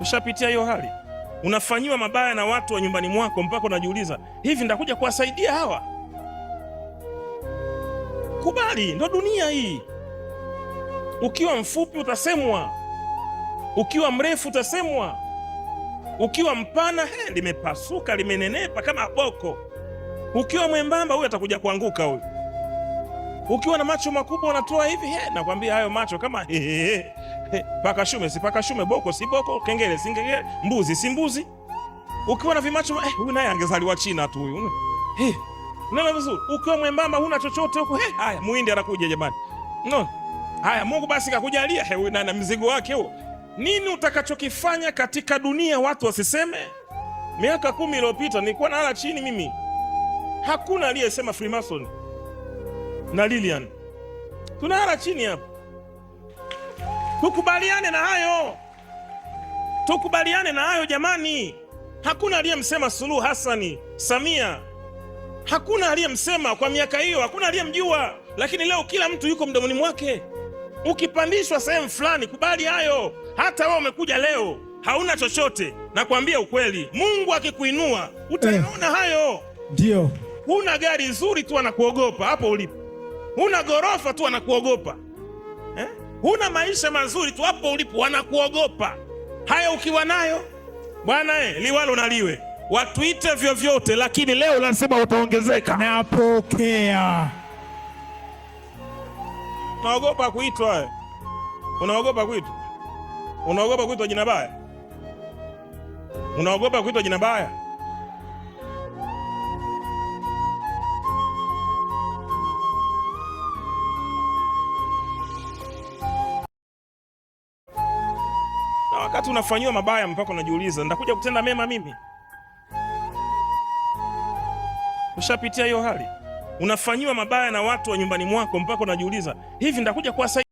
Ushapitia hiyo hali? Unafanyiwa mabaya na watu wa nyumbani mwako mpaka unajiuliza, hivi ndakuja kuwasaidia hawa? Kubali, ndo dunia hii. Ukiwa mfupi utasemwa, ukiwa mrefu utasemwa, ukiwa mpana limepasuka limenenepa kama boko, ukiwa mwembamba huyu atakuja kuanguka huyu, ukiwa na macho makubwa unatoa hivi nakwambia hayo macho kama pakashume si pakashume, boko si boko, kengele si kengele, mbuzi si mbuzi. Ukiwa na vimacho huyu naye angezaliwa China tu huyu. Unaona vizuri? Ukiwa mwembamba huna chochote huko, haya muhindi anakuja jamani. No. Haya Mungu basi kakujalia huyu na mzigo wake huo. Nini utakachokifanya katika dunia watu wasiseme? Miaka 10 iliyopita nilikuwa nalala chini mimi. Hakuna aliyesema Freemason na Lilian. Tunalala chini hapa. Tukubaliane na hayo. Tukubaliane na hayo jamani. Hakuna aliyemsema Suluhu Hassani, Samia. Hakuna aliyemsema kwa miaka hiyo, hakuna aliyemjua. Lakini leo kila mtu yuko mdomoni mwake. Ukipandishwa sehemu fulani, kubali hayo. Hata wewe umekuja leo, hauna chochote. Nakwambia ukweli, Mungu akikuinua, utaona hayo. Ndio. Huna gari nzuri tu anakuogopa hapo ulipo. Huna gorofa tu anakuogopa. Huna maisha mazuri tu hapo ulipo anakuogopa. Haya ukiwa nayo, bwana liwalo na liwe. Watuite vyovyote, lakini leo lazima utaongezeka. Napokea. Unaogopa kuitwa? Unaogopa kuitwa? Unaogopa kuitwa jina baya? Unaogopa kuitwa jina baya? Na wakati unafanyiwa mabaya mpaka unajiuliza, ndakuja kutenda mema mimi? Ushapitia hiyo hali? Unafanyiwa mabaya na watu wa nyumbani mwako mpaka unajiuliza, hivi ndakuja kuwasaidia?